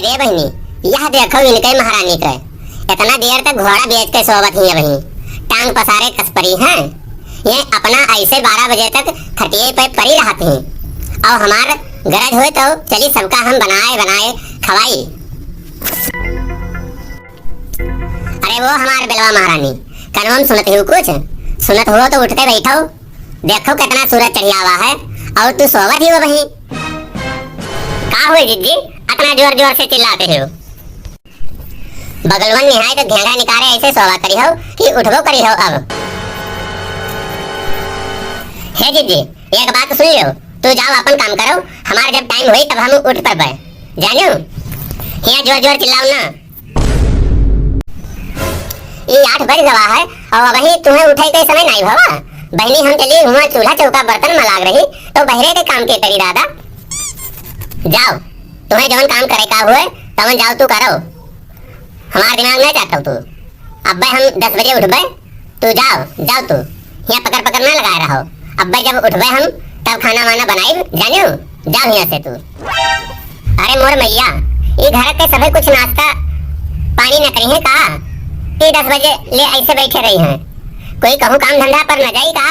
अरे बहनी, यह देखो इनके महारानी के इतना देर तक घोड़ा बेच के सोवत ही वही टांग पसारे कसपरी हैं। ये अपना ऐसे 12 बजे तक खटिए पे पड़ी रहती हैं और हमार गरज हुए तो चली सबका हम बनाए बनाए खवाई। अरे वो हमार बेलवा महारानी कनवम सुनत हो कुछ? सुनत हो तो उठते बैठो, देखो कितना सूरज चढ़िया हुआ है और तू सोवत ही हो वही। का हुई जिज्जी इतना जोर जोर से चिल्लाते हो? बगलवन निहाय तो घेड़ा निकाले ऐसे सोवा करी हो कि उठबो करी हो। अब हे जिज्जी एक बात सुन लो, तू जाओ अपन काम करो, हमारा जब टाइम हुई तब हम उठ पर पाए जानो। यहाँ जोर जोर चिल्लाओ ना। ये 8 बज गवा है और वही तुम्हें उठे के समय नहीं भवा। बहनी हम चली हुआ चूल्हा चौका बर्तन में लाग रही तो बहरे के काम के करी दादा। जाओ तुम्हें जवन काम करे का हुए तवन जाओ तू करो, हमारे दिमाग में जाता तू। अब हम 10 बजे उठबे, तू जाओ जाओ तू यहाँ पकड़ पकड़ ना लगाए रहो। अब जब उठबे हम तब खाना वाना बनाई जानियो, जाओ यहाँ से तू। अरे मोर मैया, ये घर के सभी कुछ नाश्ता पानी न करी है का? ये 10 बजे ले ऐसे बैठे रही हैं, कोई कहूँ काम धंधा पर न जाई का?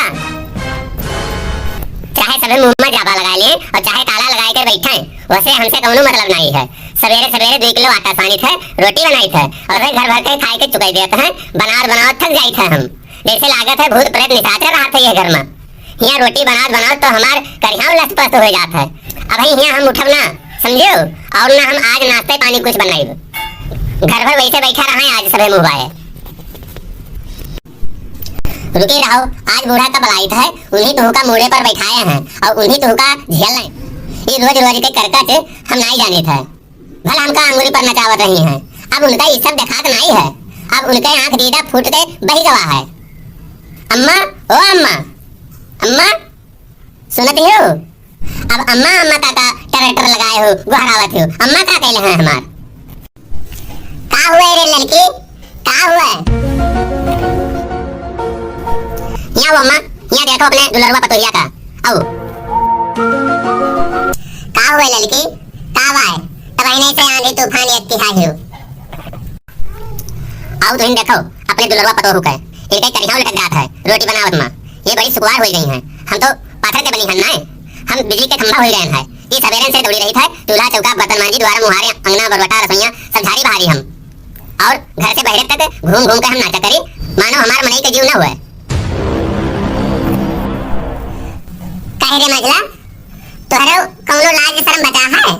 चाहे सभी मुंह में जाबा लगा ले और चाहे ताला लगाए कर बैठे, वैसे हमसे कौनो मतलब नहीं है। सवेरे सवेरे 2 किलो आटा सानी थे, रोटी बनाई थे और घर भर के खाए के चुकाई देते हैं। बनाओ थक जाई थे हम, जैसे लागत है भूत प्रेत निशाचर रहा था ये घर में। यहाँ रोटी बनाओ तो हमार करियाँ लथपथ हो जाता है। अब यहाँ हम उठब ना समझो, और ना हम आज नाश्ते पानी कुछ बनाई, घर भर वैसे बैठा रहा आज सभी मुँह। रुके रहो, आज बूढ़ा का बलाइत है, उन्हीं तुह का मूड़े पर बैठाए हैं और उन्हीं तुह का झेल रहे। ये रोज के करकट हम नहीं जाने थे, भला हमका अंगुली पर नचावत रही हैं। अब उनका ये सब दिखात नहीं है, अब उनके आंख दीदा फूट के बही गवा है। अम्मा ओ अम्मा, अम्मा सुनती हो? अब अम्मा अम्मा का ट्रैक्टर लगाए हो गुहरावत हो, अम्मा का कहले हैं हमार। का हुआ रे लड़की, का हुआ? यहाँ अम्मा, यहाँ देखो अपने दुलरवा पतोहिया का। आओ का हुआ लड़की, का वाय तबाइने से आंधी तूफान एक तिहाई हो। आओ तुम देखो अपने दुलरवा पतोहू का, इनके करियाँ लटक जाता है रोटी बनावत में। ये बड़ी सुकुवार हो गई हैं, हम तो पाथर के बनी हैं ना, हम बिजली के खंभा हो गए हैं। ये सवेरे से दौड़ी रही था, चूल्हा चौका बर्तन मांजी द्वारा मुहारे अंगना बरवटा रसोइया सब झाड़ी बहारी हम, और घर से बहरे तक घूम घूम कर हम नाटक करी मानो हमारे मनई का जीव न हुआ। रे मजला तोहरो कौनो लाज शर्म बचा है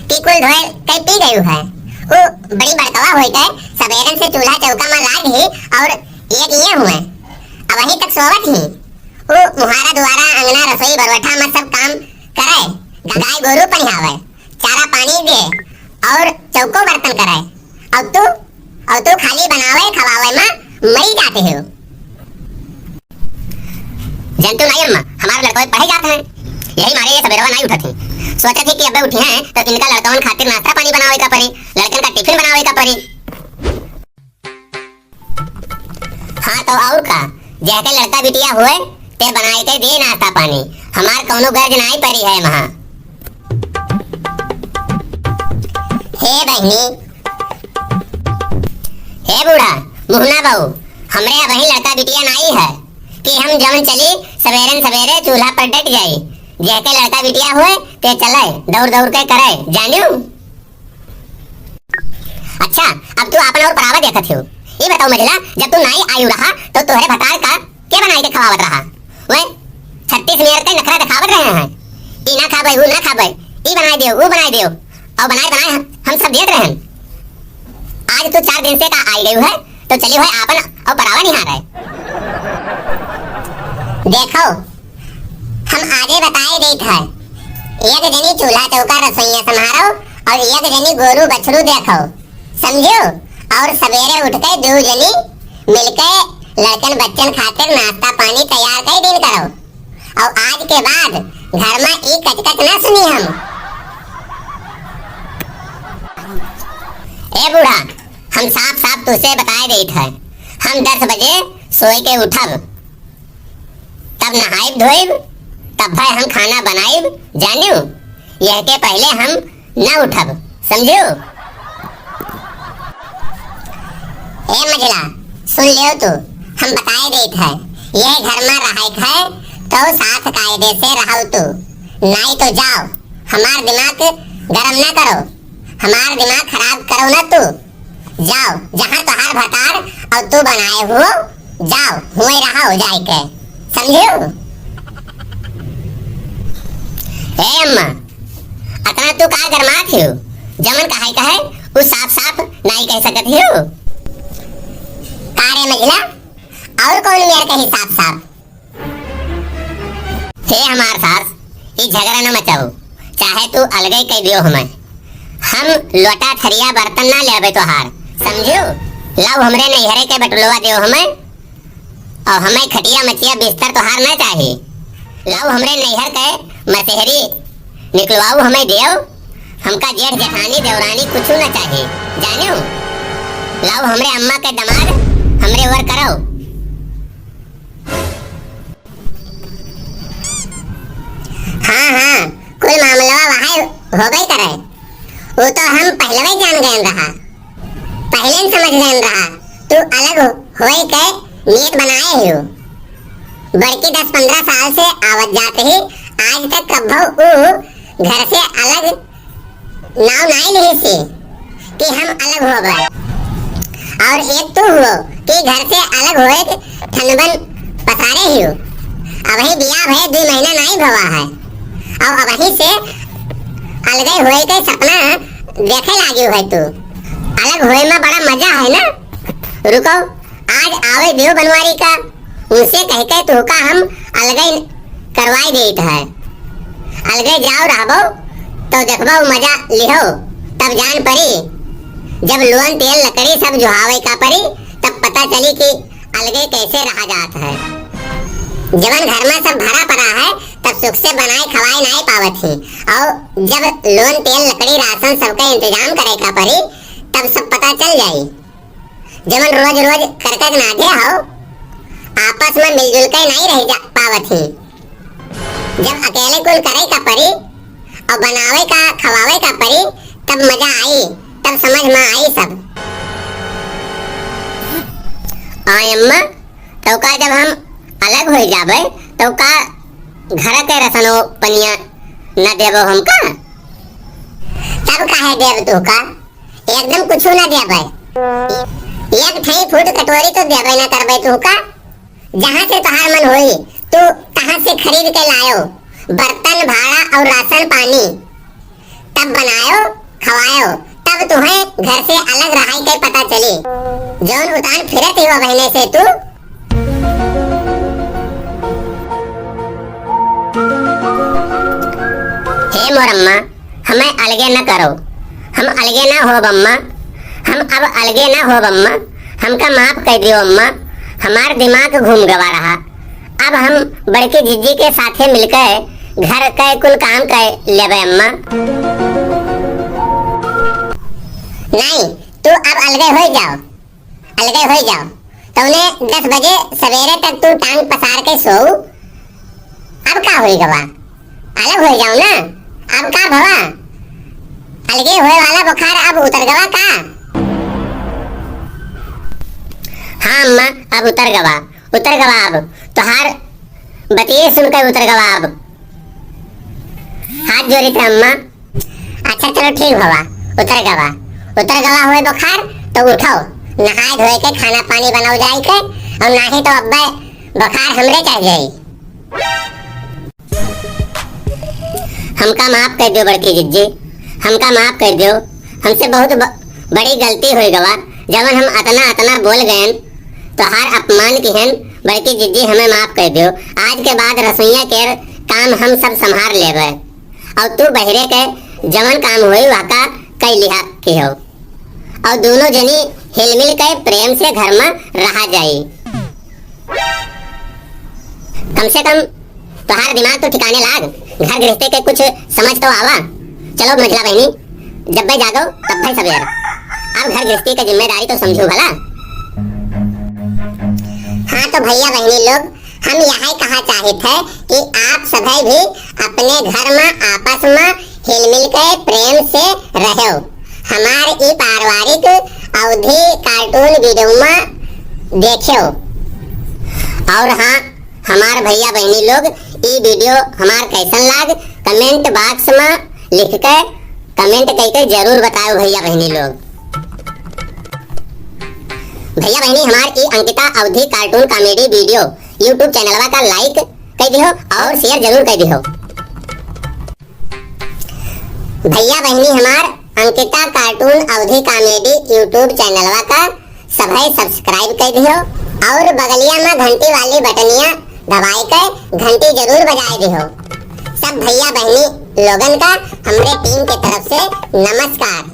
कि कुल धोए कई पी गयु है। वो बड़ी बड़कवा होई के सवेरे से चूल्हा चौका में लाग ही और एक ये हुए अब वही तक सोवत ही। वो मुहारा द्वारा अंगना रसोई बरवठा में सब काम करे, गाय गोरू पहियावे, चारा पानी दे और चौको बर्तन करे, और तू खाली बनावे खवावे में मरी जाते हो। जनतु नहीं अम्मा, हमारे लड़कों पढ़े जाते हैं, यही मारे ये सवेरवा नहीं उठती। सोचा थी कि अब उठी हैं तो इनका लड़कों खातिर नाश्ता पानी बनावे का पड़ी, लड़कन का टिफिन बनावे का पड़ी। हाँ तो और का, जैसे लड़का बिटिया हुए ते बनाए के दे नाश्ता पानी, हमार कौनो गर्ज नहीं पड़ी है वहाँ। हे बहनी, हे बूढ़ा मुहना बहू, हमरे वही लड़का बिटिया नहीं है कि हम जवन चली सवेरे चूल्हा पर डट जाई। जैसे लड़का बिटिया हुए ते चले दौड़ दौड़ के करे जानियो। अच्छा अब तू आपन और परावा देखत हो, ये बताओ मजला, जब तू नहीं आयु रहा तो तोहरे भतार का क्या बनाई के खवावत रहा? वे 36 मेयर के नखरा दिखावत रहे हैं, ई ना खाबे वो ना खाबे, ई बनाई दियो वो बनाई दियो, और बनाए हम सब देख रहे हैं। आज तू 4 दिन से का आई गई है तो चली हुए आपन और परावा निहार है। देखो हम आगे बताए देत है, एक जनी चूल्हा चौका रसोइया संभारो और एक जनी गोरू बछरू देखो समझो, और सवेरे उठ के 2 जनी मिलके लड़कन बच्चन खातिर नाश्ता पानी तैयार कर दिन करो। और आज के बाद घर में एक कचकच ना सुनी हम। ए बूढ़ा, हम साफ साफ तुझसे बताए देत है, हम 10 बजे सोए के उठब, तब नहाइब धोइब, तब भाई हम खाना बनाइब जानियो। यह के पहले हम न उठब समझो? ए मझला सुन लियो तू, हम बताए देत है ये घर में रहाइक है तो साथ कायदे से रहो तू, नहीं तो जाओ। हमार दिमाग गरम ना करो, हमार दिमाग खराब करो ना तू। जाओ जहाँ तोहार भतार और तू बनाए हो, जाओ हुए रहो जाए के, समझो? ए अम्मा, अतना तू का गरमात हो? जमन कहे कहे वो साफ साफ नहीं कह सकत हो। कारे मझला और कौन मेर कही साफ साफ? हे हमार सास, ये झगड़ा न मचाओ, चाहे तू अलगे कह दियो हमें। हम लोटा थरिया बर्तन ना लेबे तोहार, समझो? लाओ हमरे नैहरे के बटुलवा दियो हमें, और हमें खटिया मचिया बिस्तर तोहार ना चाहिए। लाओ हमरे नैहर के मसेहरी निकलवाओ हमें दियो, हमका जेठ जेठानी देवरानी कुछ ना चाहिए, जानो? लाओ हमरे अम्मा के दमाद हमरे वर करो। हाँ हाँ, कुल मामला वहाँ हो गई करे, वो तो हम पहले ही जान गए रहा, पहले समझ गए रहा। तू अलग होए के नीयत बनाए हो, बड़की 10-15 साल से आवत जाते ही आज तक कभी घर से अलग नाव नहीं ली सी कि हम अलग हो गए। और एक तो हुआ कि घर से अलग होए ठनबन पसारे ही हो। अब ही बिया भय 2 महीना नहीं भवा है, और अब ही से अलग होए के सपना देखे लागी है। तू अलग होए में बड़ा मजा है ना। रुको, आज आवे देव बनवारी का, उनसे कह के तू का हम अलग करवाई देत है। अलग जाओ रहबो तो देखबो मजा लिहो, तब जान पड़ी। जब लोन तेल लकड़ी सब जुहावे का पड़ी, तब पता चली कि अलगे कैसे रहा जात है। जब घर में सब भरा पड़ा है, तब सुख से बनाए खवाए नहीं पावत ही, और जब लोन तेल लकड़ी राशन सबका इंतजाम करे का पड़ी, तब सब पता चल जाई। जब रोज रोज करके नागे हो, आपस में मिलजुल के नहीं रह पावत ही। जब अकेले कुल करे का पड़ी और बनावे का खवावे का पड़ी, तब मजा आई, तब समझ में आई सब। आय अम्मा, तो का जब हम अलग हो जाबे तो का घर के रसनो पनिया न देबो हमका? तब काहे देब तू का? एकदम कुछ न देबे। एक ठई फूट कटोरी तो देबे न करबे तू का? जहाँ से तोहार मन होई तू कहाँ से खरीद के लायो बर्तन भाड़ा और राशन पानी, तब बनायो खवायो, तब तुम्हें घर से अलग रहाई के पता चली। जौन उतान फिरत हुआ बहने से तू। हे मोर अम्मा, हमें अलगे न करो, हम अलगे ना हो बम्मा, हम अब अलगे ना हो बम्मा, हमका माफ कर दियो अम्मा। हमार दिमाग घूम गवा रहा, अब हम बड़की जिज्जी के साथे मिलकर घर के कुल काम कर लेबे अम्मा। नहीं, तू अब अलगे हो जाओ, अलगे हो जाओ। तुमने 10 बजे सवेरे तक तू टांग पसार के सो, अब का होई गवा? अलग हो जाओ ना, अब का भवा? अलगे होए वाला बुखार अब उतर गवा का? हाँ अम्मा, अब उतर गवा अब तोहार बतिये सुनकर उतर गवा अब। हाथ जोड़ी थे अम्मा। अच्छा चलो ठीक हुआ, उतर गवा हुए बुखार तो उठो, नहाए धोए के खाना पानी बनाओ जाए के, और नहीं तो अब्बे बुखार हमरे चढ़ जाई। हमका माफ कर दो बड़की जिज्जी, हमका माफ कर दो, हमसे बहुत बड़ी गलती हुई गवा। जब हम अतना बोल गए तो हर अपमान की हन, बड़की जिज्जी हमें माफ कर दो। आज के बाद रसोईया के काम हम सब संभाल लेबे, और तू बहरे के जवन काम हुई वाका कई लिहा के हो, और दोनों जनी हिलमिल के प्रेम से घर में रहा जाई। कम से कम तुम्हारा दिमाग तो ठिकाने लाग, घर गृहस्थी के कुछ समझ तो आवा। चलो मझला बहनी, जब भाई जागो तब भाई सवेर। अब घर गृहस्थी की जिम्मेदारी तो समझो भला। हाँ तो भैया बहनी लोग, हम यही कहा चाहते थे कि आप सभी भी अपने घर में आपस में हिलमिल के प्रेम से रहो, हमार ई पारिवारिक अवधि कार्टून वीडियो में देखियो। और हाँ, हमार भैया बहनी लोग ई वीडियो हमार कैसन लाग कमेंट बॉक्स में लिख कर कमेंट करके जरूर बताओ भैया बहनी लोग। भैया बहनी हमार ई अंकिता अवधि कार्टून कॉमेडी वीडियो यूट्यूब चैनलवा का लाइक कर दियो और शेयर जरूर कर दियो। भैया बहनी हमार अंकिता कार्टून अवधि कॉमेडी यूट्यूब चैनलवा का सभी सब्सक्राइब कर दियो और बगलिया में घंटी वाली बटनिया दबाई कर घंटी जरूर बजाए दियो। सब भैया बहनी लोगन का हमरे टीम के तरफ से नमस्कार।